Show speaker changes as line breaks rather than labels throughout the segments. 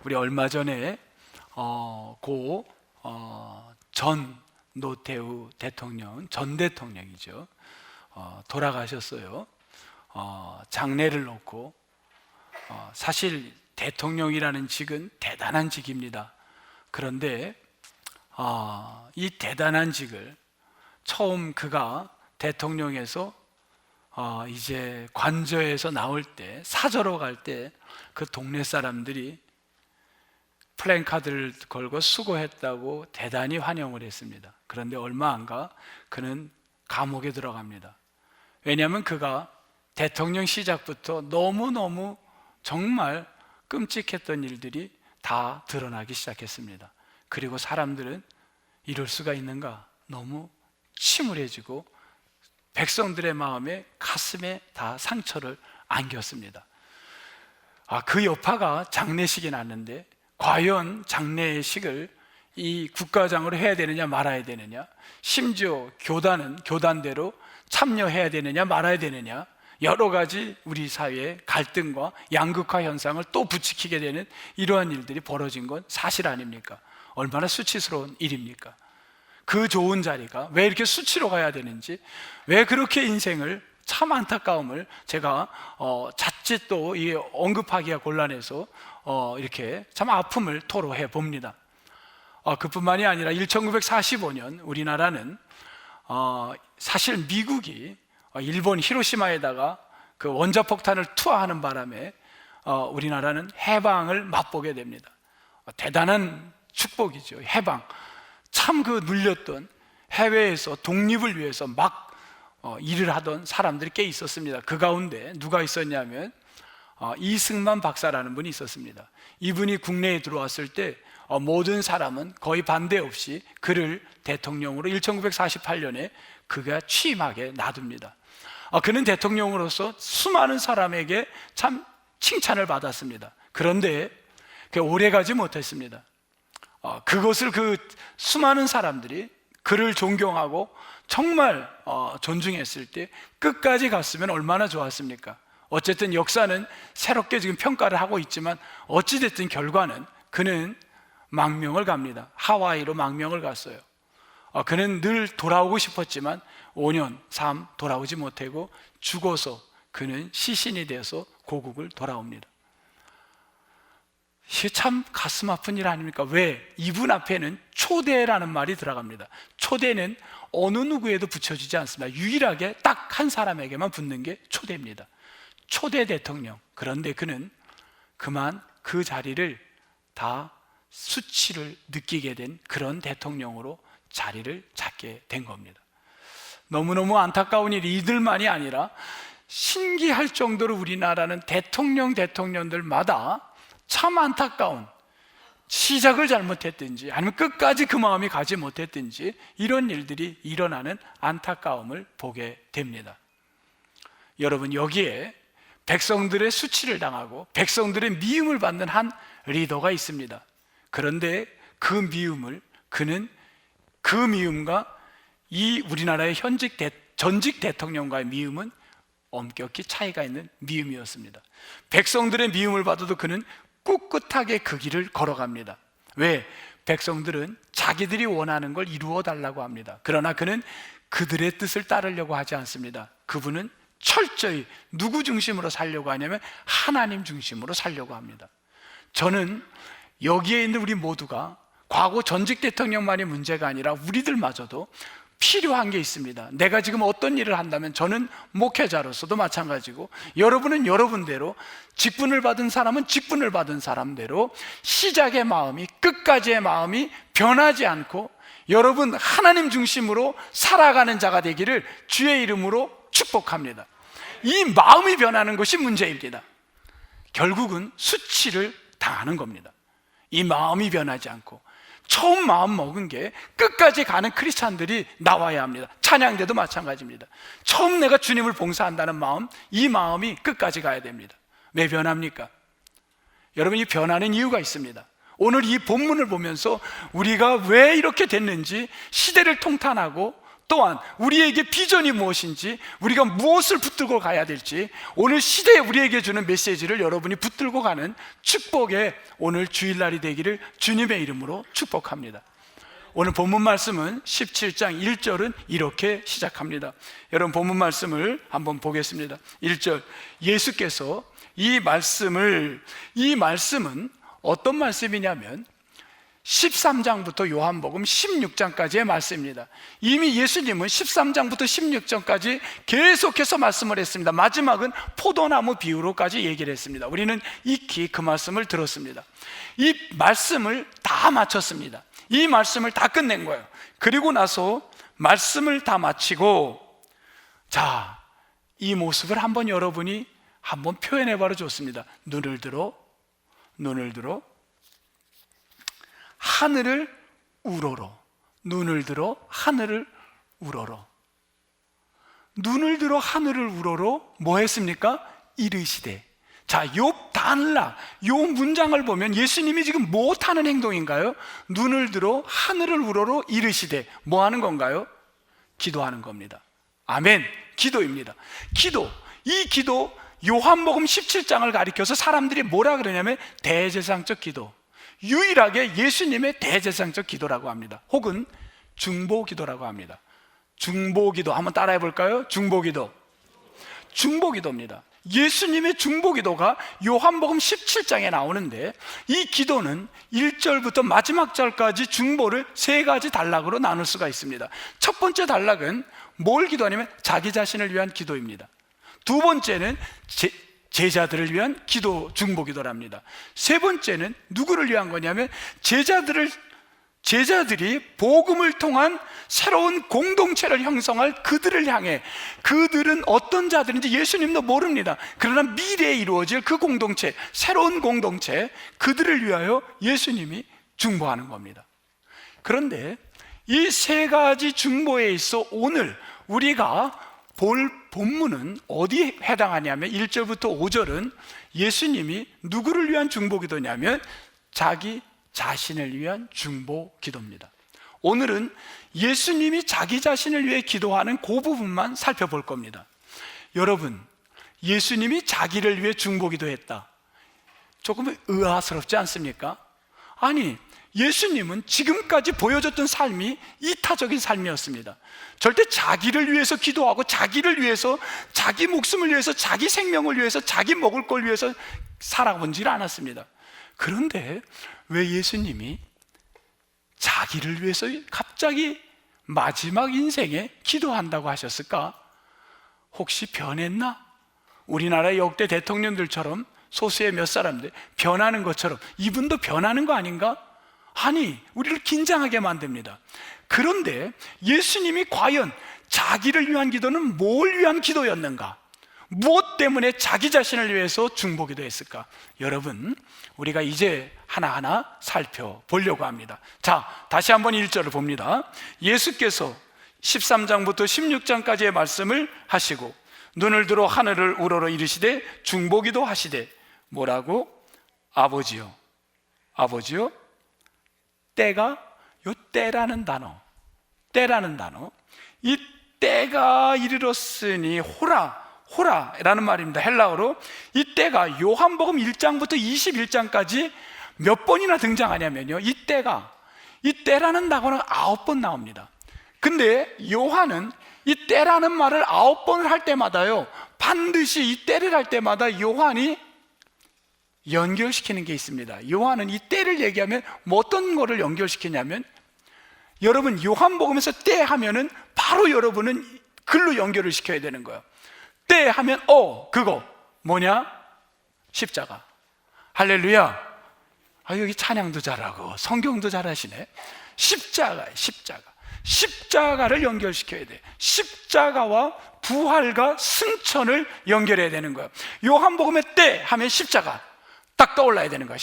우리 얼마 전에 전 노태우 대통령, 전 대통령이죠. 돌아가셨어요. 장례를 놓고 사실 대통령이라는 직은 대단한 직입니다. 그런데 이 대단한 직을 처음 그가 대통령에서 이제 관저에서 나올 때, 사저로 갈 때 그 동네 사람들이 플랜카드를 걸고 수고했다고 대단히 환영을 했습니다. 그런데 얼마 안 가 그는 감옥에 들어갑니다. 왜냐하면 그가 대통령 시작부터 너무너무 정말 끔찍했던 일들이 다 드러나기 시작했습니다. 그리고 사람들은 이럴 수가 있는가, 너무 침울해지고 백성들의 마음에, 가슴에 다 상처를 안겼습니다. 그 여파가 장례식이 났는데 과연 장례식을 이 국가장으로 해야 되느냐 말아야 되느냐, 심지어 교단대로 참여해야 되느냐 말아야 되느냐, 여러 가지 우리 사회의 갈등과 양극화 현상을 또 부추기게 되는 이러한 일들이 벌어진 건 사실 아닙니까? 얼마나 수치스러운 일입니까? 그 좋은 자리가 왜 이렇게 수치로 가야 되는지, 왜 그렇게 인생을, 참 안타까움을 제가 자칫 또 언급하기가 곤란해서 이렇게 참 아픔을 토로해 봅니다. 그뿐만이 아니라 1945년 우리나라는 사실 미국이 일본 히로시마에다가 그 원자폭탄을 투하하는 바람에 우리나라는 해방을 맛보게 됩니다. 대단한 축복이죠. 해방. 참 그 눌렸던 해외에서 독립을 위해서 막 일을 하던 사람들이 꽤 있었습니다. 그 가운데 누가 있었냐면 이승만 박사라는 분이 있었습니다. 이분이 국내에 들어왔을 때 모든 사람은 거의 반대 없이 그를 대통령으로 1948년에 그가 취임하게 놔둡니다. 그는 대통령으로서 수많은 사람에게 참 칭찬을 받았습니다. 그런데 오래 가지 못했습니다. 그것을 그 수많은 사람들이 그를 존경하고 정말 존중했을 때 끝까지 갔으면 얼마나 좋았습니까? 어쨌든 역사는 새롭게 지금 평가를 하고 있지만 어찌됐든 결과는 그는 망명을 갑니다. 하와이로 망명을 갔어요. 그는 늘 돌아오고 싶었지만 5년, 3 돌아오지 못하고 죽어서 그는 시신이 되어서 고국을 돌아옵니다. 이게 참 가슴 아픈 일 아닙니까? 왜? 이분 앞에는 초대라는 말이 들어갑니다. 초대는 어느 누구에도 붙여지지 않습니다. 유일하게 딱 한 사람에게만 붙는 게 초대입니다. 초대 대통령. 그런데 그는 그만 그 자리를 다 수치를 느끼게 된 그런 대통령으로 자리를 잡게 된 겁니다. 너무너무 안타까운 일이 이들만이 아니라 신기할 정도로 우리나라는 대통령들마다 참 안타까운, 시작을 잘못했든지 아니면 끝까지 그 마음이 가지 못했든지 이런 일들이 일어나는 안타까움을 보게 됩니다. 여러분, 여기에 백성들의 수치를 당하고 백성들의 미움을 받는 한 리더가 있습니다. 그런데 그 미움을 그는 그 미움과 이 우리나라의 전직 대통령과의 미움은 엄격히 차이가 있는 미움이었습니다. 백성들의 미움을 받아도 그는 꿋꿋하게 그 길을 걸어갑니다. 왜? 백성들은 자기들이 원하는 걸 이루어 달라고 합니다. 그러나 그는 그들의 뜻을 따르려고 하지 않습니다. 그분은 철저히 누구 중심으로 살려고 하냐면 하나님 중심으로 살려고 합니다. 저는 여기에 있는 우리 모두가 과거 전직 대통령만이 문제가 아니라 우리들마저도 필요한 게 있습니다. 내가 지금 어떤 일을 한다면 저는 목회자로서도 마찬가지고, 여러분은 여러분대로, 직분을 받은 사람은 직분을 받은 사람대로 시작의 마음이, 끝까지의 마음이 변하지 않고 여러분 하나님 중심으로 살아가는 자가 되기를 주의 이름으로 축복합니다. 이 마음이 변하는 것이 문제입니다. 결국은 수치를 당하는 겁니다. 이 마음이 변하지 않고 처음 마음 먹은 게 끝까지 가는 크리스찬들이 나와야 합니다. 찬양대도 마찬가지입니다. 처음 내가 주님을 봉사한다는 마음, 이 마음이 끝까지 가야 됩니다. 왜 변합니까? 여러분, 이 변하는 이유가 있습니다. 오늘 이 본문을 보면서 우리가 왜 이렇게 됐는지, 시대를 통탄하고 또한 우리에게 비전이 무엇인지, 우리가 무엇을 붙들고 가야 될지, 오늘 시대에 우리에게 주는 메시지를 여러분이 붙들고 가는 축복의 오늘 주일날이 되기를 주님의 이름으로 축복합니다. 오늘 본문 말씀은 17장 1절은 이렇게 시작합니다. 여러분 본문 말씀을 한번 보겠습니다. 1절, 예수께서 이 말씀은 어떤 말씀이냐면 13장부터 요한복음 16장까지의 말씀입니다. 이미 예수님은 13장부터 16장까지 계속해서 말씀을 했습니다. 마지막은 포도나무 비유로까지 얘기를 했습니다. 우리는 익히 그 말씀을 들었습니다. 이 말씀을 다 마쳤습니다. 이 말씀을 다 끝낸 거예요. 그리고 나서 말씀을 다 마치고, 자, 이 모습을 한번 여러분이 한번 표현해 봐도 좋습니다. 눈을 들어 하늘을 우러러. 눈을 들어 하늘을 우러러. 눈을 들어 하늘을 우러러 뭐 했습니까? 이르시되. 자, 요 단락, 요 문장을 보면 예수님이 지금 못하는 행동인가요? 눈을 들어 하늘을 우러러 이르시되 뭐 하는 건가요? 기도하는 겁니다. 아멘. 기도입니다. 기도. 이 기도 요한복음 17장을 가리켜서 사람들이 뭐라 그러냐면 대제사장적 기도, 유일하게 예수님의 대제사장적 기도라고 합니다. 혹은 중보기도라고 합니다. 중보기도 한번 따라해 볼까요? 중보기도입니다. 예수님의 중보기도가 요한복음 17장에 나오는데, 이 기도는 1절부터 마지막 절까지 중보를 세 가지 단락으로 나눌 수가 있습니다. 첫 번째 단락은 뭘 기도하냐면 자기 자신을 위한 기도입니다. 두 번째는 제자들을 위한 기도, 중보기도랍니다. 세 번째는 누구를 위한 거냐면 제자들이 복음을 통한 새로운 공동체를 형성할 그들을 향해, 그들은 어떤 자들인지 예수님도 모릅니다. 그러나 미래에 이루어질 그 공동체, 새로운 공동체, 그들을 위하여 예수님이 중보하는 겁니다. 그런데 이 세 가지 중보에 있어 오늘 우리가 볼 본문은 어디에 해당하냐면 1절부터 5절은 예수님이 누구를 위한 중보기도냐면 자기 자신을 위한 중보기도입니다. 오늘은 예수님이 자기 자신을 위해 기도하는 그 부분만 살펴볼 겁니다. 여러분, 예수님이 자기를 위해 중보기도했다. 조금 의아스럽지 않습니까? 아니, 예수님은 지금까지 보여줬던 삶이 이타적인 삶이었습니다. 절대 자기를 위해서 기도하고 자기를 위해서, 자기 목숨을 위해서, 자기 생명을 위해서, 자기 먹을 걸 위해서 살아본질 않았습니다. 그런데 왜 예수님이 자기를 위해서 갑자기 마지막 인생에 기도한다고 하셨을까? 혹시 변했나? 우리나라 역대 대통령들처럼 소수의 몇 사람들 변하는 것처럼 이분도 변하는 거 아닌가? 아니, 우리를 긴장하게 만듭니다. 그런데 예수님이 과연 자기를 위한 기도는 뭘 위한 기도였는가? 무엇 때문에 자기 자신을 위해서 중보기도했을까? 여러분, 우리가 이제 하나하나 살펴보려고 합니다. 자, 다시 한번 1절을 봅니다. 예수께서 13장부터 16장까지의 말씀을 하시고 눈을 들어 하늘을 우러러 이르시되 중보기도 하시되 뭐라고? 아버지요 때가, 요 때라는 단어, 이 때가 이르렀으니 호라라는 말입니다. 헬라어로. 이 때가 요한복음 1장부터 21장까지 몇 번이나 등장하냐면요, 이 때라는 단어는 9번 나옵니다. 근데 요한은 이 때라는 말을 9번을 할 때마다요, 반드시 이 때를 할 때마다 요한이 연결시키는 게 있습니다. 요한은 이 때를 얘기하면 뭐 어떤 거를 연결시키냐면, 여러분 요한복음에서 때 하면은 바로 여러분은 글로 연결을 시켜야 되는 거예요. 때 하면 그거 뭐냐? 십자가. 할렐루야. 여기 찬양도 잘하고 성경도 잘하시네. 십자가를 연결시켜야 돼. 십자가와 부활과 승천을 연결해야 되는 거예요. 요한복음에 때 하면 십자가 딱 떠올라야 되는 거예요.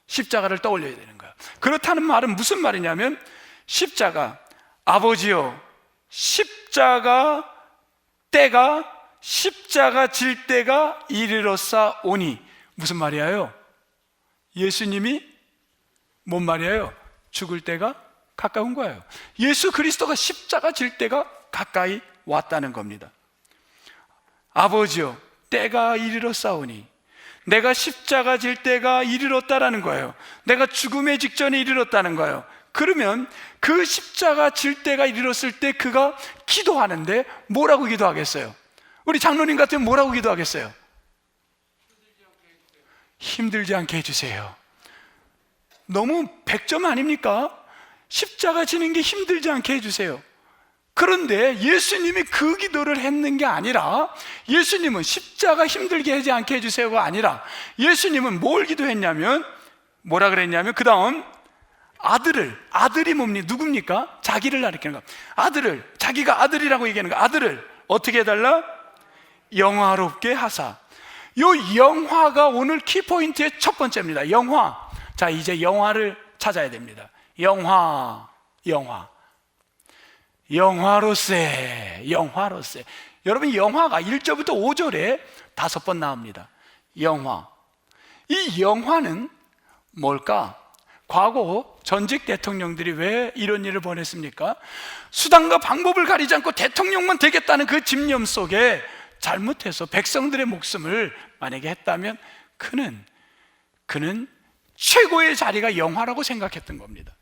십자가를 떠올려야 되는 거예요. 그렇다는 말은 무슨 말이냐면, 십자가, 아버지요, 십자가 질 때가 이르렀사 오니. 무슨 말이에요? 예수님이 뭔 말이에요? 죽을 때가 가까운 거예요. 예수 그리스도가 십자가 질 때가 가까이 왔다는 겁니다. 아버지여, 때가 이르렀사오니, 내가 십자가 질 때가 이르렀다라는 거예요. 내가 죽음의 직전에 이르렀다는 거예요. 그러면 그 십자가 질 때가 이르렀을 때 그가 기도하는데 뭐라고 기도하겠어요? 우리 장로님 같으면 뭐라고 기도하겠어요? 힘들지 않게 해주세요. 너무 100점 아닙니까? 십자가 지는 게 힘들지 않게 해주세요. 그런데 예수님이 그 기도를 했는 게 아니라, 예수님은 십자가 힘들게 하지 않게 해주세요가 아니라, 예수님은 뭘 기도했냐면, 뭐라 그랬냐면, 그 다음 아들이 뭡니까? 누굽니까? 자기를 가리키는 거. 아들을, 자기가 아들이라고 얘기하는 거. 아들을 어떻게 해달라? 영화롭게 하사. 요 영화가 오늘 키포인트의 첫 번째입니다. 영화. 자, 이제 영화를 찾아야 됩니다. 영화로세. 여러분, 영화가 1절부터 5절에 5번 나옵니다. 영화. 이 영화는 뭘까? 과거 전직 대통령들이 왜 이런 일을 벌였습니까? 수단과 방법을 가리지 않고 대통령만 되겠다는 그 집념 속에 잘못해서 백성들의 목숨을 만약에 했다면 그는 최고의 자리가 영화라고 생각했던 겁니다.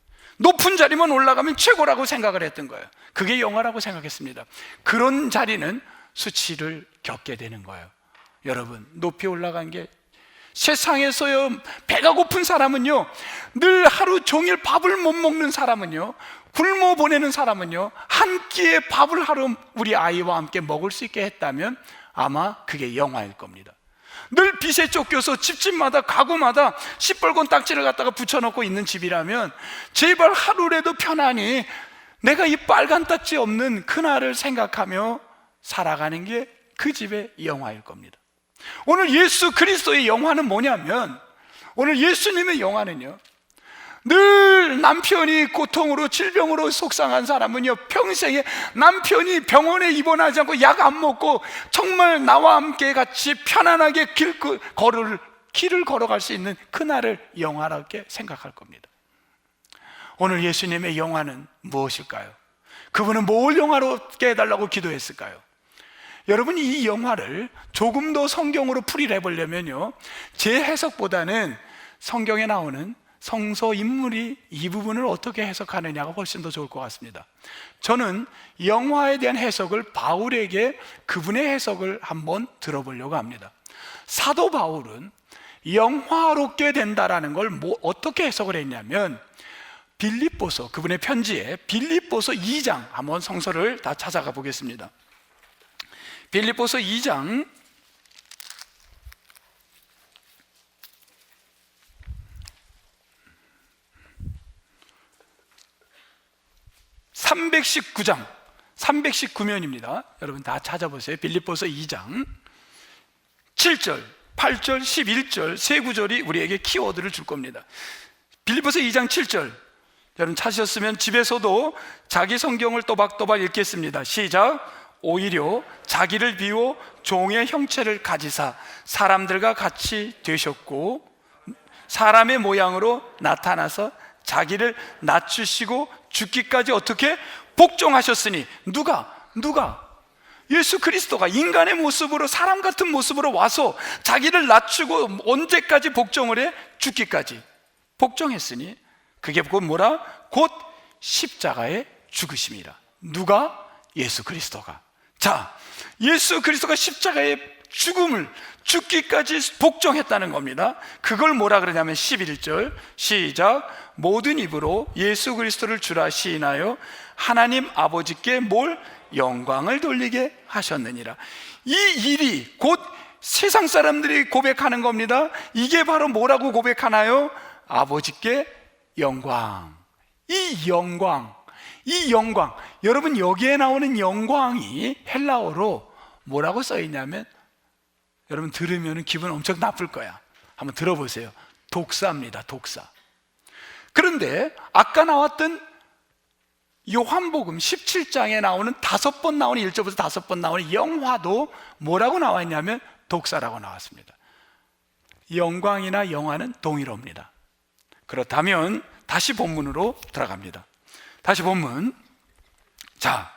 높은 자리만 올라가면 최고라고 생각을 했던 거예요. 그게 영화라고 생각했습니다. 그런 자리는 수치를 겪게 되는 거예요. 여러분, 높이 올라간 게, 세상에서요, 배가 고픈 사람은요, 늘 하루 종일 밥을 못 먹는 사람은요, 굶어 보내는 사람은요, 한 끼의 밥을 하루 우리 아이와 함께 먹을 수 있게 했다면 아마 그게 영화일 겁니다. 늘 빚에 쫓겨서 집집마다 가구마다 시뻘건 딱지를 갖다가 붙여놓고 있는 집이라면 제발 하루라도 편안히 내가 이 빨간 딱지 없는 그날을 생각하며 살아가는 게 그 집의 영화일 겁니다. 오늘 예수 그리스도의 영화는 뭐냐면, 오늘 예수님의 영화는요, 늘 남편이 고통으로 질병으로 속상한 사람은요, 평생에 남편이 병원에 입원하지 않고 약 안 먹고 정말 나와 함께 같이 편안하게 길을 걸어갈 수 있는 그날을 영화롭게 생각할 겁니다. 오늘 예수님의 영화는 무엇일까요? 그분은 뭘 영화롭게 해달라고 기도했을까요? 여러분, 이 영화를 조금 더 성경으로 풀이를 해보려면요, 제 해석보다는 성경에 나오는 성서 인물이 이 부분을 어떻게 해석하느냐가 훨씬 더 좋을 것 같습니다. 저는 영화에 대한 해석을 바울에게 그분의 해석을 한번 들어보려고 합니다. 사도 바울은 영화롭게 된다라는 걸 어떻게 해석을 했냐면, 빌립보서, 그분의 편지에 빌립보서 2장, 한번 성서를 다 찾아가 보겠습니다. 빌립보서 2장 319면입니다. 여러분 다 찾아보세요. 빌립보서 2장 7절, 8절, 11절 세 구절이 우리에게 키워드를 줄 겁니다. 빌립보서 2장 7절, 여러분 찾으셨으면 집에서도 자기 성경을 또박또박 읽겠습니다. 시작. 오히려 자기를 비워 종의 형체를 가지사 사람들과 같이 되셨고 사람의 모양으로 나타나서 자기를 낮추시고 죽기까지 어떻게 복종하셨으니, 누가? 예수 그리스도가 인간의 모습으로, 사람 같은 모습으로 와서 자기를 낮추고 언제까지 복종을 해? 죽기까지 복종했으니 그게 곧 뭐라? 곧 십자가의 죽으심이라. 누가? 예수 그리스도가. 자, 예수 그리스도가 십자가의 죽기까지 복종했다는 겁니다. 그걸 뭐라 그러냐면 11절 시작. 모든 입으로 예수 그리스도를 주라 시인하여 하나님 아버지께 뭘? 영광을 돌리게 하셨느니라. 이 일이 곧 세상 사람들이 고백하는 겁니다. 이게 바로 뭐라고 고백하나요? 아버지께 영광. 이 영광, 여러분 여기에 나오는 영광이 헬라어로 뭐라고 써있냐면, 여러분 들으면 기분 엄청 나쁠 거야. 한번 들어보세요. 독사입니다. 독사. 그런데 아까 나왔던 요한복음 17장에 나오는 5번 나오는 1절부터 5번 나오는 영화도 뭐라고 나와 있냐면 독사라고 나왔습니다. 영광이나 영화는 동일어입니다. 그렇다면 다시 본문으로 들어갑니다. 다시 본문. 자,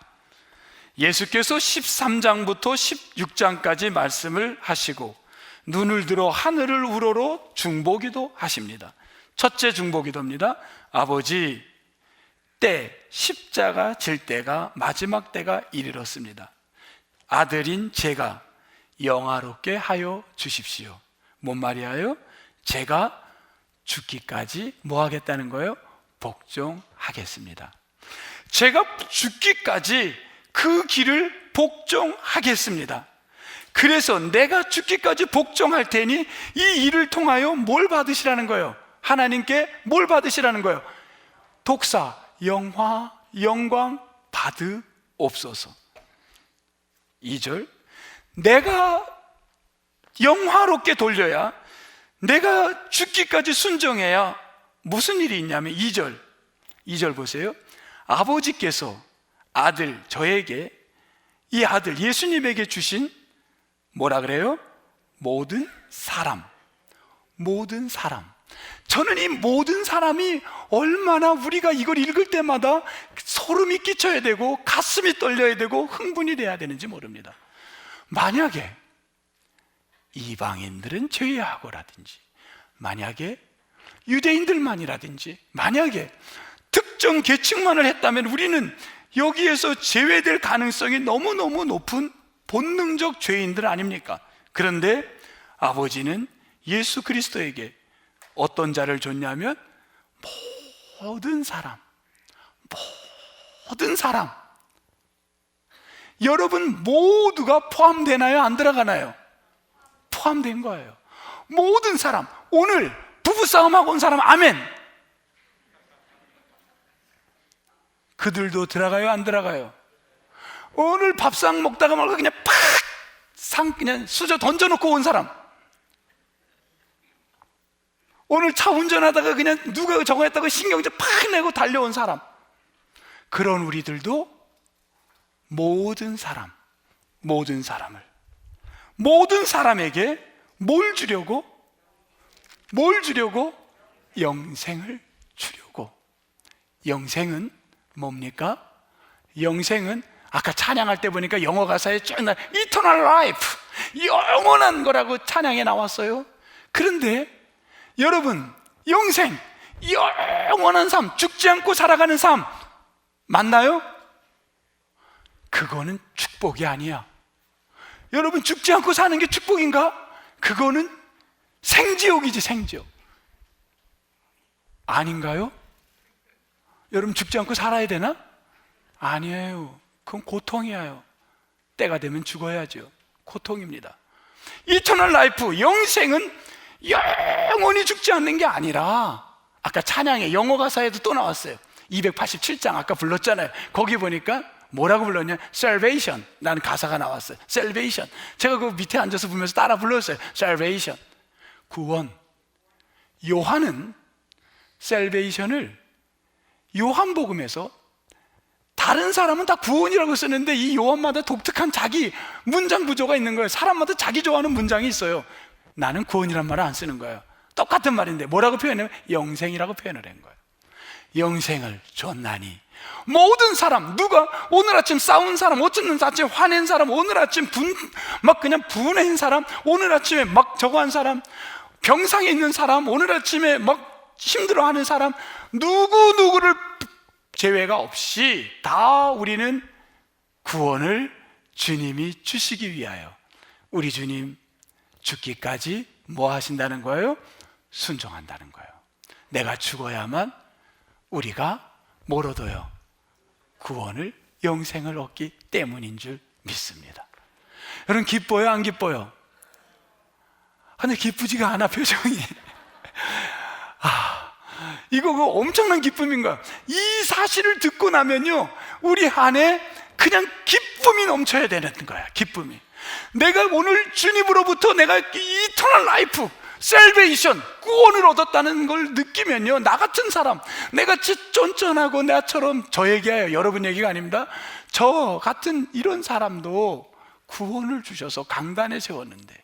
예수께서 13장부터 16장까지 말씀을 하시고 눈을 들어 하늘을 우러러 중보기도 하십니다. 첫째 중보기도입니다. 아버지, 때 십자가 질 때가 마지막 때가 이르렀습니다. 아들인 제가 영화롭게 하여 주십시오. 뭔 말이에요? 제가 죽기까지 뭐 하겠다는 거예요? 복종하겠습니다. 제가 죽기까지 그 길을 복종하겠습니다. 그래서 내가 죽기까지 복종할 테니 이 일을 통하여 뭘 받으시라는 거예요? 하나님께 뭘 받으시라는 거예요? 독사, 영화, 영광 받으옵소서. 2절, 내가 영화롭게 돌려야, 내가 죽기까지 순종해야 무슨 일이 있냐면 2절 보세요. 아버지께서 아들, 저에게, 이 아들 예수님에게 주신 뭐라 그래요? 모든 사람. 저는 이 모든 사람이 얼마나 우리가 이걸 읽을 때마다 소름이 끼쳐야 되고 가슴이 떨려야 되고 흥분이 돼야 되는지 모릅니다. 만약에 이방인들은 제외하고라든지, 만약에 유대인들만이라든지, 만약에 특정 계층만을 했다면 우리는 여기에서 제외될 가능성이 너무너무 높은 본능적 죄인들 아닙니까? 그런데 아버지는 예수 그리스도에게 어떤 자를 줬냐면 모든 사람. 여러분 모두가 포함되나요? 안 들어가나요? 포함된 거예요. 모든 사람. 오늘 부부싸움하고 온 사람 아멘. 그들도 들어가요? 안 들어가요? 오늘 밥상 먹다가 말고 그냥 그냥 수저 던져놓고 온 사람, 오늘 차 운전하다가 그냥 누가 저거 했다고 신경질 팍 내고 달려온 사람, 그런 우리들도 모든 사람에게 뭘 주려고? 영생을 주려고. 영생은 뭡니까? 영생은 아까 찬양할 때 보니까 영어 가사에 쭉 나 Eternal Life, 영원한 거라고 찬양에 나왔어요. 그런데 여러분, 영생, 영원한 삶, 죽지 않고 살아가는 삶 맞나요? 그거는 축복이 아니야. 여러분, 죽지 않고 사는 게 축복인가? 그거는 생지옥이지, 생지옥. 아닌가요? 여러분, 죽지 않고 살아야 되나? 아니에요. 그건 고통이에요. 때가 되면 죽어야죠. 고통입니다. 이터널 라이프, 영생은 영원히 죽지 않는 게 아니라, 아까 찬양의 영어 가사에도 또 나왔어요. 287장 아까 불렀잖아요. 거기 보니까 뭐라고 불렀냐? Salvation 라는 가사가 나왔어요. Salvation. 제가 그 밑에 앉아서 부르면서 따라 불렀어요. Salvation, 구원. 요한은 Salvation을 요한복음에서 다른 사람은 다 구원이라고 쓰는데 이 요한마다 독특한 자기 문장 구조가 있는 거예요. 사람마다 자기 좋아하는 문장이 있어요. 나는 구원이란 말을 안 쓰는 거예요. 똑같은 말인데 뭐라고 표현해요? 영생이라고 표현을 한 거예요. 영생을 줬나니 모든 사람, 누가 오늘 아침 싸운 사람, 어쩌는 아침 화낸 사람, 오늘 아침 그냥 분해한 사람, 오늘 아침에 막 저거 한 사람, 병상에 있는 사람, 오늘 아침에 막 힘들어하는 사람, 누구를 제외가 없이 다 우리는 구원을 주님이 주시기 위하여, 우리 주님 죽기까지 뭐 하신다는 거예요? 순종한다는 거예요. 내가 죽어야만 우리가 뭘 얻어요? 구원을, 영생을 얻기 때문인 줄 믿습니다. 여러분, 기뻐요? 안 기뻐요? 근데 기쁘지가 않아, 표정이. 이거 그 엄청난 기쁨인 거야. 이 사실을 듣고 나면요, 우리 안에 그냥 기쁨이 넘쳐야 되는 거야. 기쁨이. 내가 오늘 주님으로부터 내가 이터널 라이프, 셀베이션, 구원을 얻었다는 걸 느끼면요, 나 같은 사람, 내같이 쫀쫀하고 나처럼, 저 얘기예요, 여러분 얘기가 아닙니다. 저 같은 이런 사람도 구원을 주셔서 강단에 세웠는데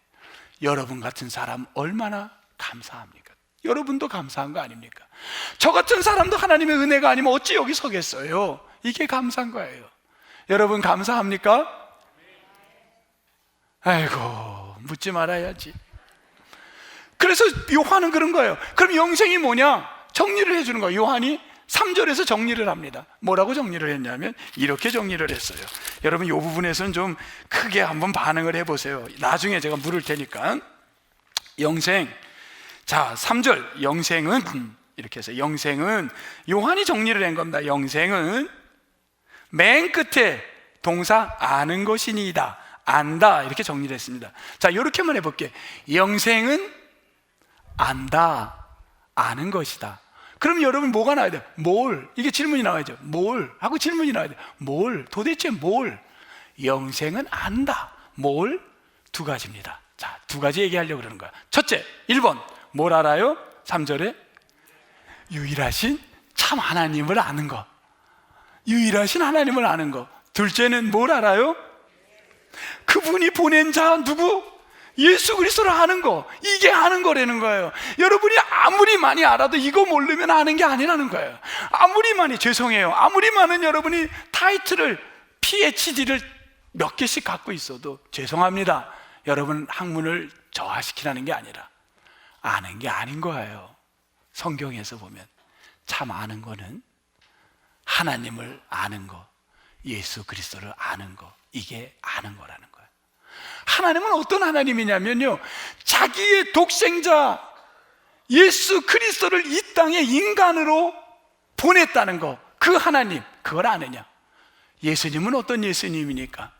여러분 같은 사람 얼마나 감사합니까? 여러분도 감사한 거 아닙니까? 저 같은 사람도 하나님의 은혜가 아니면 어찌 여기 서겠어요? 이게 감사한 거예요. 여러분 감사합니까? 아이고, 묻지 말아야지. 그래서 요한은 그런 거예요. 그럼 영생이 뭐냐? 정리를 해주는 거예요. 요한이 3절에서 정리를 합니다. 뭐라고 정리를 했냐면 이렇게 정리를 했어요. 여러분 이 부분에서는 좀 크게 한번 반응을 해보세요. 나중에 제가 물을 테니까. 영생, 자 3절 영생은 이렇게 해서, 영생은 요한이 정리를 한 겁니다. 영생은 맨 끝에 동사 아는 것이니이다, 안다, 이렇게 정리를 했습니다. 자 이렇게만 해볼게요. 영생은 안다, 아는 것이다. 그럼 여러분 뭐가 나와야 돼요? 뭘? 이게 질문이 나와야죠. 뭘? 하고 질문이 나와야 돼요. 뭘? 도대체 뭘? 영생은 안다. 뭘? 두 가지입니다. 자, 두 가지 얘기하려고 그러는 거야. 첫째, 1번 뭘 알아요? 3절에 유일하신 참 하나님을 아는 것. 유일하신 하나님을 아는 것. 둘째는 뭘 알아요? 그분이 보낸 자 누구? 예수 그리스도를 아는 거. 이게 아는 거라는 거예요. 여러분이 아무리 많이 알아도 이거 모르면 아는 게 아니라는 거예요. 아무리 많이, 죄송해요, 아무리 많은 여러분이 타이틀을, PhD를 몇 개씩 갖고 있어도 죄송합니다, 여러분 학문을 저하시키라는 게 아니라 아는 게 아닌 거예요. 성경에서 보면 참 아는 거는 하나님을 아는 거, 예수 그리스도를 아는 거, 이게 아는 거라는 거예요. 하나님은 어떤 하나님이냐면요, 자기의 독생자 예수 그리스도를 이 땅에 인간으로 보냈다는 거, 그 하나님, 그걸 아느냐? 예수님은 어떤 예수님이니까?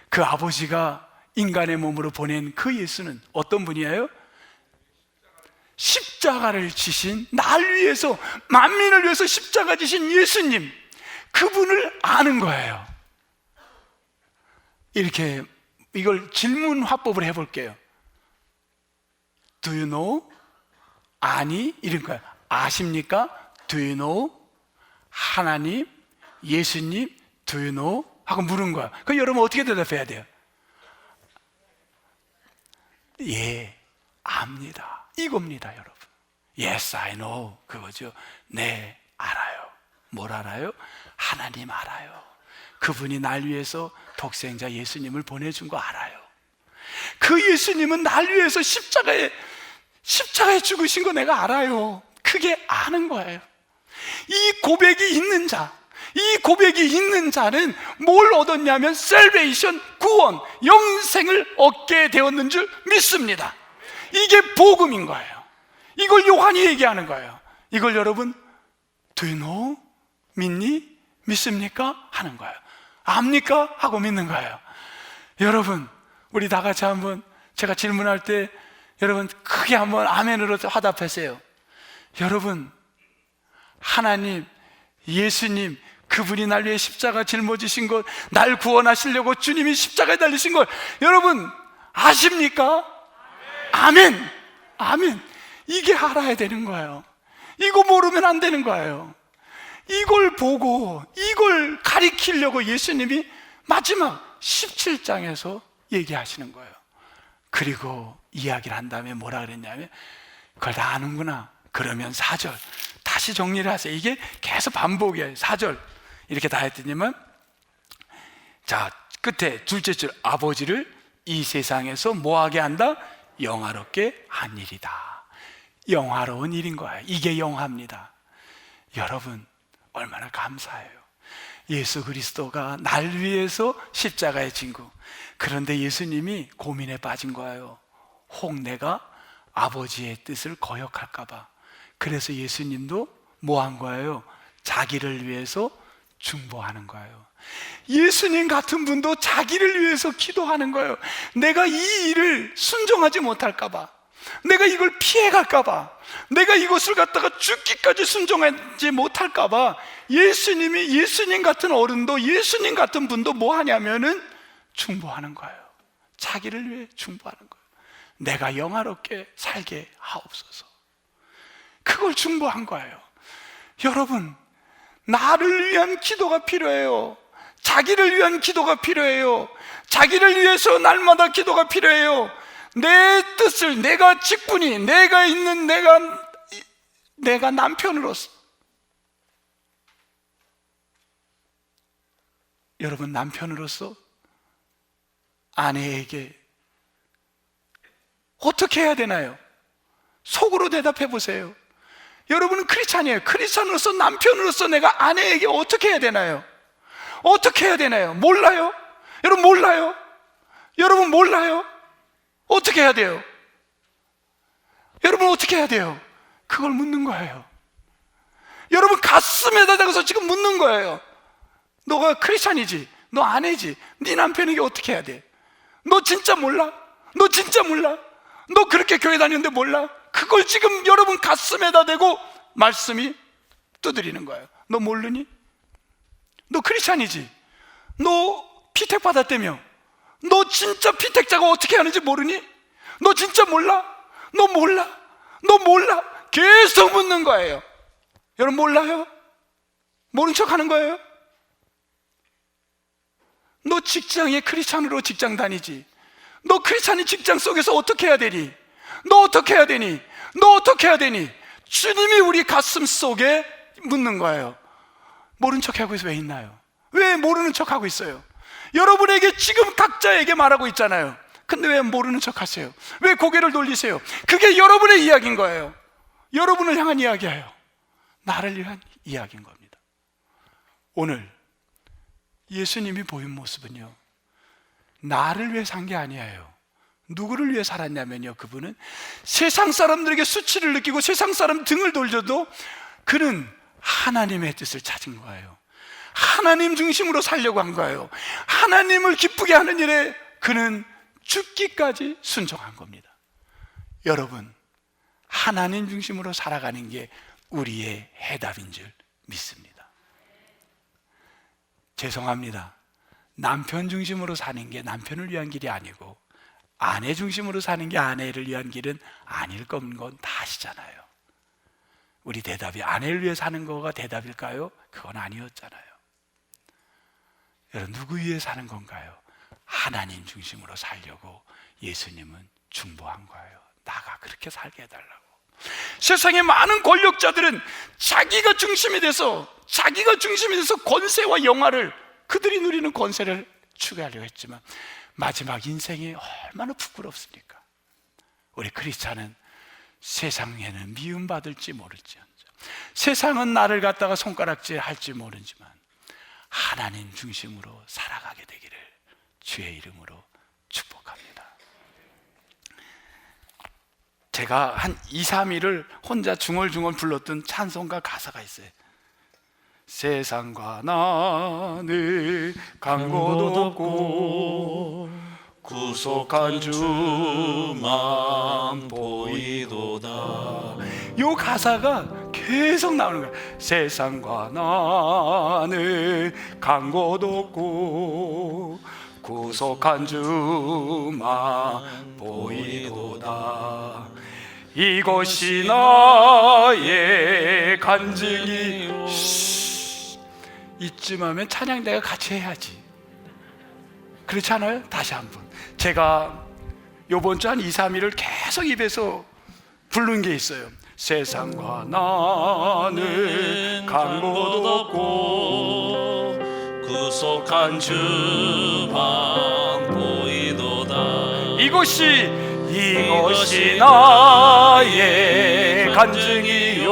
그 아버지가 인간의 몸으로 보낸 그 예수는 어떤 분이에요? 십자가를 지신, 날 위해서, 만민을 위해서 십자가 지신 예수님, 그분을 아는 거예요. 이렇게 이걸 질문 화법을 해볼게요. Do you know? 아니? 이런 거예요. 아십니까? Do you know? 하나님, 예수님, Do you know? 하고 물은 거야. 그럼 여러분 어떻게 대답해야 돼요? 예, 압니다, 이겁니다, 여러분. Yes, I know. 그거죠. 네, 알아요. 뭘 알아요? 하나님 알아요. 그분이 날 위해서 독생자 예수님을 보내준 거 알아요. 그 예수님은 날 위해서 십자가에 죽으신 거 내가 알아요. 그게 아는 거예요. 이 고백이 있는 자, 이 고백이 있는 자는 뭘 얻었냐면 salvation, 구원, 영생을 얻게 되었는 줄 믿습니다. 이게 복음인 거예요. 이걸 요한이 얘기하는 거예요. 이걸 여러분 Do you know? 믿니? 믿습니까? 하는 거예요. 압니까? 하고 믿는 거예요. 여러분, 우리 다 같이 한번, 제가 질문할 때 여러분 크게 한번 아멘으로 화답하세요. 여러분, 하나님, 예수님, 그분이 날 위해 십자가 짊어지신 것, 날 구원하시려고 주님이 십자가에 달리신 것 여러분 아십니까? 아멘. 아멘. 이게 알아야 되는 거예요. 이거 모르면 안 되는 거예요. 이걸 보고 이걸 가리키려고 예수님이 마지막 17장에서 얘기하시는 거예요. 그리고 이야기를 한 다음에 뭐라 그랬냐면 그걸 다 아는구나. 그러면 4절 다시 정리를 하세요. 이게 계속 반복이에요. 4절 이렇게 다 했더니만, 자 끝에 둘째 줄, 아버지를 이 세상에서 뭐하게 한다? 영화롭게 한 일이다. 영화로운 일인 거예요. 이게 영화입니다. 여러분 얼마나 감사해요. 예수 그리스도가 날 위해서 십자가에 진 거. 그런데 예수님이 고민에 빠진 거예요. 혹 내가 아버지의 뜻을 거역할까 봐. 그래서 예수님도 뭐 한 거예요? 자기를 위해서 중보하는 거예요. 예수님 같은 분도 자기를 위해서 기도하는 거예요. 내가 이 일을 순종하지 못할까 봐, 내가 이걸 피해갈까 봐, 내가 이것을 갖다가 죽기까지 순종하지 못할까 봐 예수님이, 예수님 같은 어른도, 예수님 같은 분도 뭐 하냐면은 중보하는 거예요. 자기를 위해 중보하는 거예요. 내가 영화롭게 살게 하옵소서. 그걸 중보한 거예요. 여러분, 나를 위한 기도가 필요해요. 자기를 위한 기도가 필요해요. 자기를 위해서 날마다 기도가 필요해요. 내 뜻을, 내가 직분이, 내가 있는 내가 남편으로서, 여러분 남편으로서 아내에게 어떻게 해야 되나요? 속으로 대답해 보세요. 여러분은 크리스찬이에요. 크리스찬으로서, 남편으로서 내가 아내에게 어떻게 해야 되나요? 어떻게 해야 되나요? 몰라요? 여러분 몰라요? 여러분 몰라요? 어떻게 해야 돼요? 여러분 어떻게 해야 돼요? 그걸 묻는 거예요. 여러분 가슴에다 대고서 지금 묻는 거예요. 너가 크리스찬이지, 너 아내지, 네 남편에게 어떻게 해야 돼? 너 진짜 몰라? 너 진짜 몰라? 너 그렇게 교회 다니는데 몰라? 그걸 지금 여러분 가슴에다 대고 말씀이 두드리는 거예요. 너 모르니? 너 크리스찬이지? 너 피택 받았다며? 너 진짜 피택자가 어떻게 하는지 모르니? 너 진짜 몰라? 너 몰라? 너 몰라? 계속 묻는 거예요. 여러분 몰라요? 모른 척 하는 거예요? 너 직장에 크리스찬으로 직장 다니지? 너 크리스찬이 직장 속에서 어떻게 해야 되니? 너 어떻게 해야 되니? 너 어떻게 해야 되니? 주님이 우리 가슴 속에 묻는 거예요. 모른 척 하고 왜 있나요? 왜 모르는 척 하고 있어요? 여러분에게 지금 각자에게 말하고 있잖아요. 근데 왜 모르는 척 하세요? 왜 고개를 돌리세요? 그게 여러분의 이야기인 거예요. 여러분을 향한 이야기예요. 나를 위한 이야기인 겁니다. 오늘 예수님이 보인 모습은요, 나를 위해 산 게 아니에요. 누구를 위해 살았냐면요, 그분은 세상 사람들에게 수치를 느끼고 세상 사람 등을 돌려도 그는 하나님의 뜻을 찾은 거예요. 하나님 중심으로 살려고 한 거예요. 하나님을 기쁘게 하는 일에 그는 죽기까지 순종한 겁니다. 여러분, 하나님 중심으로 살아가는 게 우리의 해답인 줄 믿습니다. 죄송합니다. 남편 중심으로 사는 게 남편을 위한 길이 아니고 아내 중심으로 사는 게 아내를 위한 길은 아닐 건 다 아시잖아요. 우리 대답이 아내를 위해 사는 거가 대답일까요? 그건 아니었잖아요. 여러분, 누구 위해 사는 건가요? 하나님 중심으로 살려고 예수님은 중보한 거예요. 나가 그렇게 살게 해달라고. 세상의 많은 권력자들은 자기가 중심이 돼서 권세와 영화를, 그들이 누리는 권세를 추구하려고 했지만 마지막 인생이 얼마나 부끄럽습니까? 우리 크리스찬은 세상에는 미움받을지 모를지언정, 세상은 나를 갖다가 손가락질 할지 모르지만 하나님 중심으로 살아가게 되기를 주의 이름으로 축복합니다. 제가 한 2, 3일을 혼자 중얼중얼 불렀던 찬송가 가사가 있어요. 세상과 나는 간 곳 없고 구속한 주만 보이도다. 요 가사가 계속 나오는 거예요. 세상과 나는 간 곳 없고 구속한 주만 보이도다. 이것이 나의 간증이. 이쯤 하면 찬양대가 같이 해야지. 그렇지 않아요? 다시 한번. 제가 요번 주 한 2, 3일을 계속 입에서 부른 게 있어요. 세상과 나는 간 곳 없고 구속한 주만 보이도다. 이것이 나의 간증이요,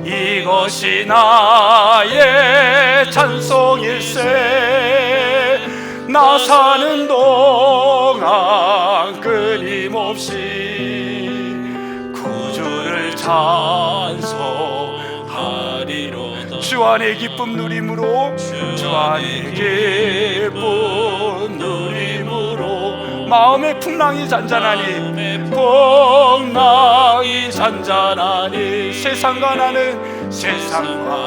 이것이 나의 찬송일세. 나 사는 동안 끊임없이 구주를 찬송하리로다. 주 안에 기쁨 누림으로, 주 안에 기쁨 누림으로 마음의 풍랑이 잔잔하니, 풍랑이 잔잔하니. 세상과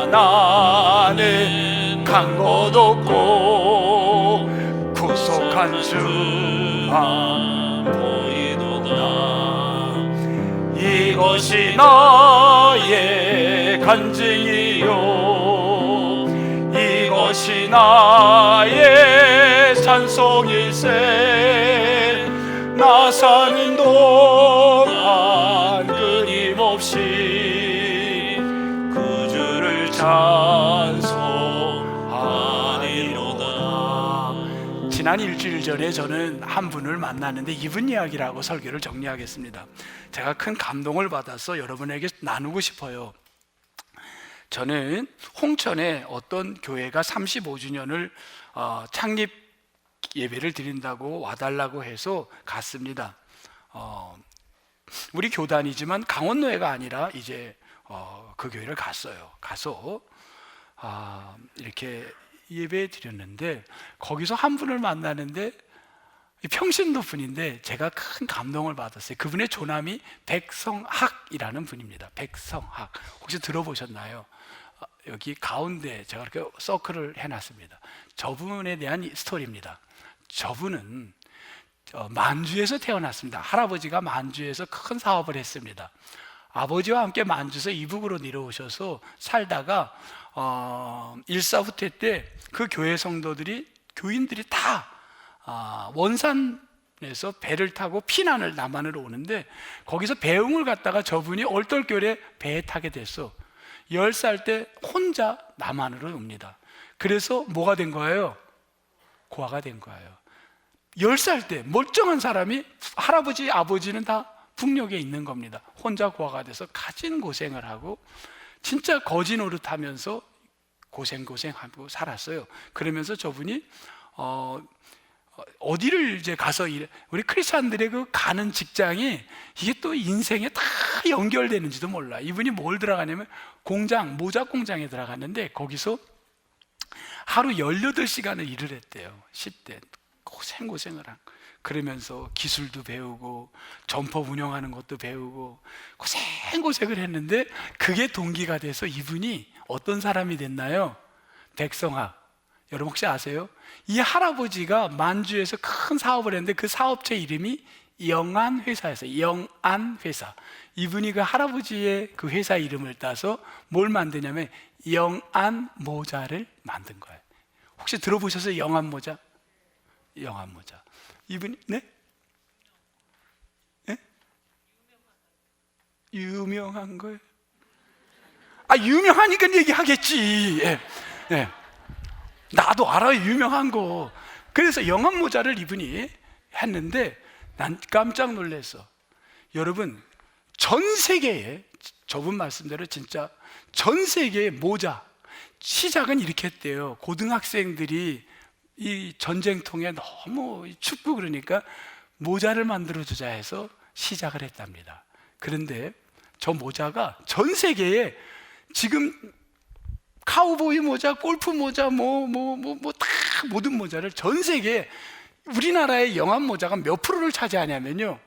나는 간 곳 없고 구속한 주만 보이도다. 이것이 나의 간증이요, 이것이 나의 찬송일세. 찬송하리로다. 지난 일주일 전에 저는 한 분을 만났는데 이분 이야기라고 설교를 정리하겠습니다. 제가 큰 감동을 받아서 여러분에게 나누고 싶어요. 저는 홍천에 어떤 교회가 35주년을 창립 예배를 드린다고 와달라고 해서 갔습니다. 우리 교단이지만 강원노회가 아니라 이제 그 교회를 갔어요. 가서 이렇게 예배 드렸는데 거기서 한 분을 만나는데 평신도 분인데 제가 큰 감동을 받았어요. 그분의 조남이 백성학이라는 분입니다. 백성학 혹시 들어보셨나요? 여기 가운데 제가 이렇게 서클을 해놨습니다. 저분에 대한 스토리입니다. 저분은 만주에서 태어났습니다. 할아버지가 만주에서 큰 사업을 했습니다. 아버지와 함께 만주에서 이북으로 내려오셔서 살다가 일사후퇴 때 그 교회 성도들이 교인들이 다 원산에서 배를 타고 피난을 남한으로 오는데 거기서 배웅을 갔다가 저분이 얼떨결에 배에 타게 됐어. 10살 때 혼자 남한으로 옵니다. 그래서 뭐가 된 거예요? 고아가 된 거예요. 10살 때 멀쩡한 사람이 할아버지, 아버지는 다 북녘에 있는 겁니다. 혼자 고아가 돼서 가진 고생을 하고 진짜 거지 노릇하면서 고생하고 살았어요. 그러면서 저분이 어디를 이제 가서 우리 크리스찬들의 그 가는 직장이 이게 또 인생에 다 연결되는지도 몰라. 이분이 뭘 들어가냐면 공장, 모자 공장에 들어갔는데 거기서 하루 18시간을 일을 했대요. 10대 고생을 한. 그러면서 기술도 배우고 점퍼 운영하는 것도 배우고 고생을 했는데 그게 동기가 돼서 이분이 어떤 사람이 됐나요? 백성학. 여러분 혹시 아세요? 이 할아버지가 만주에서 큰 사업을 했는데 그 사업체 이름이 영안회사였어요. 영안회사. 이분이 그 할아버지의 그 회사 이름을 따서 뭘 만드냐면 영안모자를 만든 거예요. 혹시 들어보셨어요? 영안모자? 영안모자. 이분이 네? 네? 유명한 거예요? 유명하니까 얘기하겠지. 예. 예. 나도 알아요, 유명한 거. 그래서 영안모자를 이분이 했는데 난 깜짝 놀랐어. 여러분, 전 세계에 저분 말씀대로 진짜 전 세계의 모자 시작은 이렇게 했대요. 고등학생들이 이 전쟁통에 너무 춥고 그러니까 모자를 만들어주자 해서 시작을 했답니다. 그런데 저 모자가 전 세계에 지금 카우보이 모자, 골프 모자, 다 모든 모자를 전 세계에 우리나라의 영안 모자가 몇 프로를 차지하냐면요.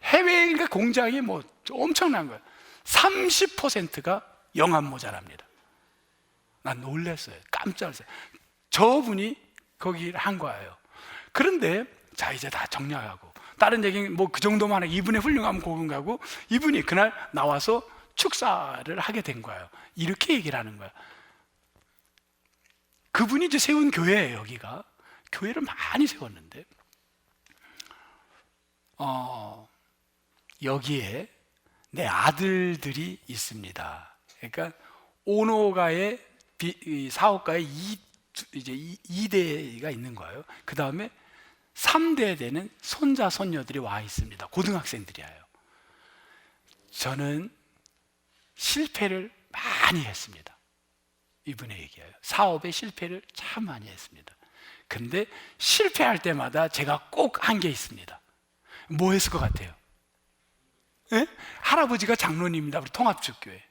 해외 공장이 엄청난 거예요. 30%가 영안 모자랍니다. 난 놀랐어요. 깜짝 놀랐어요. 저분이 거기를 한 거예요. 그런데 자 이제 다 정리하고 다른 얘기는 그 정도만 하고 이분의 훌륭한 고분가고 이분이 그날 나와서 축사를 하게 된 거예요. 이렇게 얘기를 하는 거예요. 그분이 이제 세운 교회예요. 여기가 교회를 많이 세웠는데 여기에 내 아들들이 있습니다. 그러니까 오노가의 사업가의 2대가 있는 거예요. 그 다음에 3대 되는 손자 손녀들이 와 있습니다. 고등학생들이에요. 저는 실패를 많이 했습니다. 이분의 얘기예요. 사업에 실패를 참 많이 했습니다. 근데 실패할 때마다 제가 꼭 한 게 있습니다. 뭐 했을 것 같아요? 예? 할아버지가 장로님입니다. 우리 통합축교회.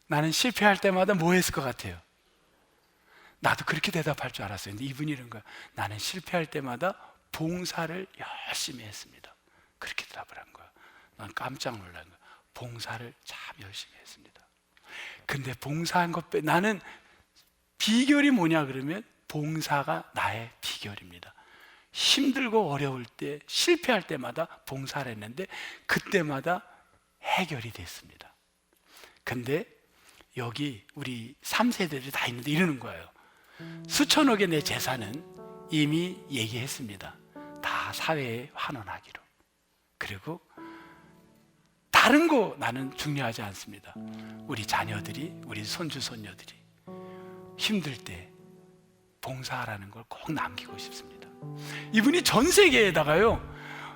나는 실패할 때마다 뭐 했을 것 같아요? 나도 그렇게 대답할 줄 알았어요. 근데 이분이 이런 거야. 나는 실패할 때마다 봉사를 열심히 했습니다. 그렇게 대답을 한 거야. 난 깜짝 놀란 거야. 봉사를 참 열심히 했습니다. 근데 봉사한 것 나는 비결이 뭐냐 그러면 봉사가 나의 비결입니다. 힘들고 어려울 때 실패할 때마다 봉사를 했는데 그때마다 해결이 됐습니다. 근데 여기 우리 3세대들이 다 있는데 이러는 거예요. 수천억의 내 재산은 이미 얘기했습니다. 다 사회에 환원하기로. 그리고 다 다른 거 나는 중요하지 않습니다. 우리 자녀들이, 우리 손주 손녀들이 힘들 때 봉사하라는 걸 꼭 남기고 싶습니다. 이분이 전 세계에다가요,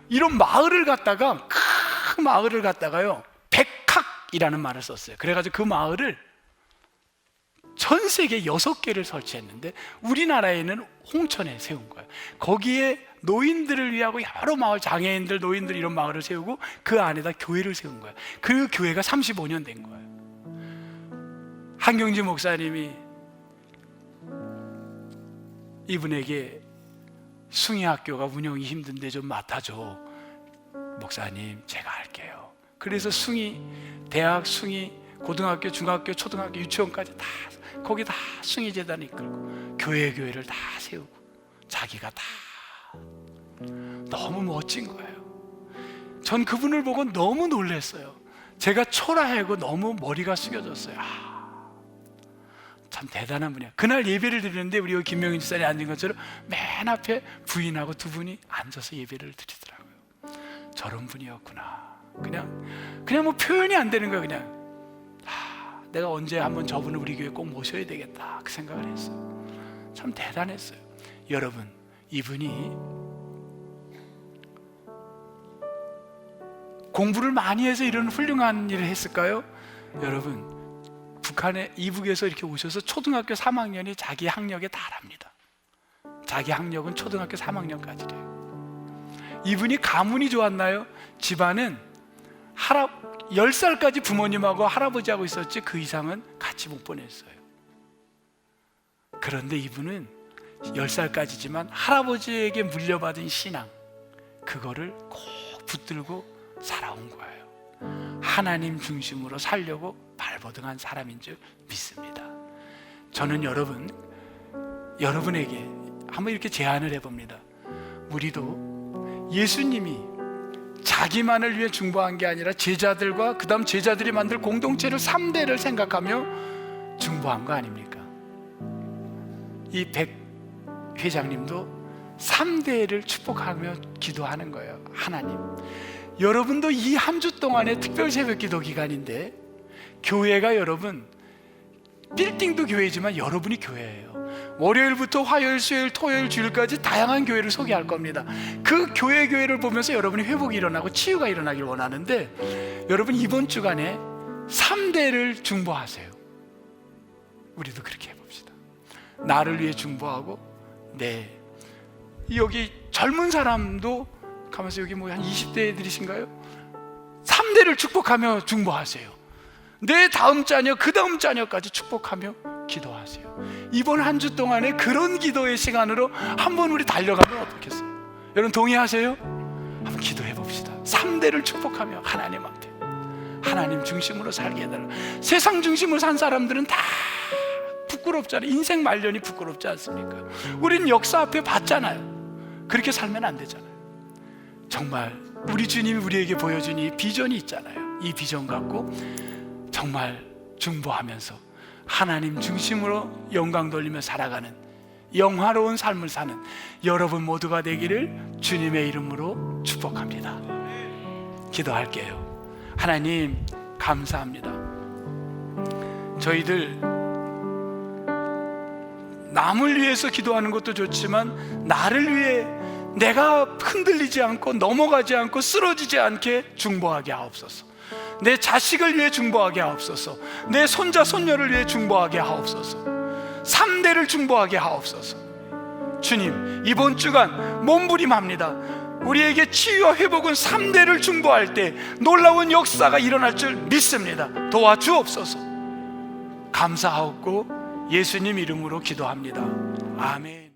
이런 마을을 갖다가, 큰 마을을 갖다가요, 백학이라는 말을 썼어요. 그래가지고 그 마을을 전 세계 6개를 설치했는데 우리나라에는 홍천에 세운 거예요. 거기에 노인들을 위하고 여러 마을, 장애인들, 노인들 이런 마을을 세우고 그 안에다 교회를 세운 거예요. 그 교회가 35년 된 거예요. 한경지 목사님이 이분에게 숭의학교가 운영이 힘든데 좀 맡아줘. 목사님, 제가 할게요. 그래서 숭의, 대학 숭의, 고등학교, 중학교, 초등학교, 유치원까지 다 거기 다 숭의재단을 이끌고 교회를 다 세우고 자기가 다. 너무 멋진 거예요. 전 그분을 보고 너무 놀랐어요. 제가 초라하고 너무 머리가 숙여졌어요. 참 대단한 분이야. 그날 예배를 드리는데 우리 여기 김명인 집사님 앉은 것처럼 맨 앞에 부인하고 두 분이 앉아서 예배를 드리더라고요. 저런 분이었구나. 그냥 뭐 표현이 안 되는 거예요. 그냥 내가 언제 한번 저분을 우리 교회에 꼭 모셔야 되겠다, 그 생각을 했어요. 참 대단했어요. 여러분, 이분이 공부를 많이 해서 이런 훌륭한 일을 했을까요? 여러분, 북한의 이북에서 이렇게 오셔서 초등학교 3학년이 자기 학력에 달합니다. 자기 학력은 초등학교 3학년까지래요. 이분이 가문이 좋았나요? 집안은 10살까지 부모님하고 할아버지하고 있었지 그 이상은 같이 못 보냈어요. 그런데 이분은 10살까지지만 할아버지에게 물려받은 신앙, 그거를 꼭 붙들고 살아온 거예요. 하나님 중심으로 살려고 발버둥한 사람인 줄 믿습니다. 저는 여러분에게 한번 이렇게 제안을 해봅니다. 우리도 예수님이 자기만을 위해 중보한 게 아니라 제자들과 그 다음 제자들이 만들 공동체를 3대를 생각하며 중보한 거 아닙니까? 이 백 회장님도 3대를 축복하며 기도하는 거예요. 하나님, 여러분도 이 한 주 동안의 특별 새벽 기도 기간인데, 교회가 여러분, 빌딩도 교회지만 여러분이 교회예요. 월요일부터 화요일, 수요일, 토요일, 주일까지 다양한 교회를 소개할 겁니다. 그 교회를 보면서 여러분이 회복이 일어나고 치유가 일어나길 원하는데, 여러분 이번 주간에 3대를 중보하세요. 우리도 그렇게 해봅시다. 나를 위해 중보하고, 여기 젊은 사람도 가면서 여기 뭐 한 20대들이신가요? 3대를 축복하며 중보하세요. 내 다음 자녀, 그 다음 자녀까지 축복하며 기도하세요. 이번 한 주 동안에 그런 기도의 시간으로 한번 우리 달려가면 어떻겠어요? 여러분 동의하세요? 한번 기도해 봅시다. 3대를 축복하며 하나님 앞에, 하나님 중심으로 살게 해달라. 세상 중심으로 산 사람들은 다 부끄럽잖아요. 인생 말년이 부끄럽지 않습니까? 우린 역사 앞에 봤잖아요. 그렇게 살면 안 되잖아요. 정말 우리 주님이 우리에게 보여준 이 비전이 있잖아요. 이 비전 갖고 정말 중보하면서 하나님 중심으로 영광 돌리며 살아가는 영화로운 삶을 사는 여러분 모두가 되기를 주님의 이름으로 축복합니다. 기도할게요. 하나님 감사합니다. 저희들 남을 위해서 기도하는 것도 좋지만 나를 위해 내가 흔들리지 않고 넘어가지 않고 쓰러지지 않게 중보하게 하옵소서. 내 자식을 위해 중보하게 하옵소서. 내 손자 손녀를 위해 중보하게 하옵소서. 3대를 중보하게 하옵소서. 주님, 이번 주간 몸부림합니다. 우리에게 치유와 회복은 3대를 중보할 때 놀라운 역사가 일어날 줄 믿습니다. 도와주옵소서. 감사하옵고 예수님 이름으로 기도합니다. 아멘.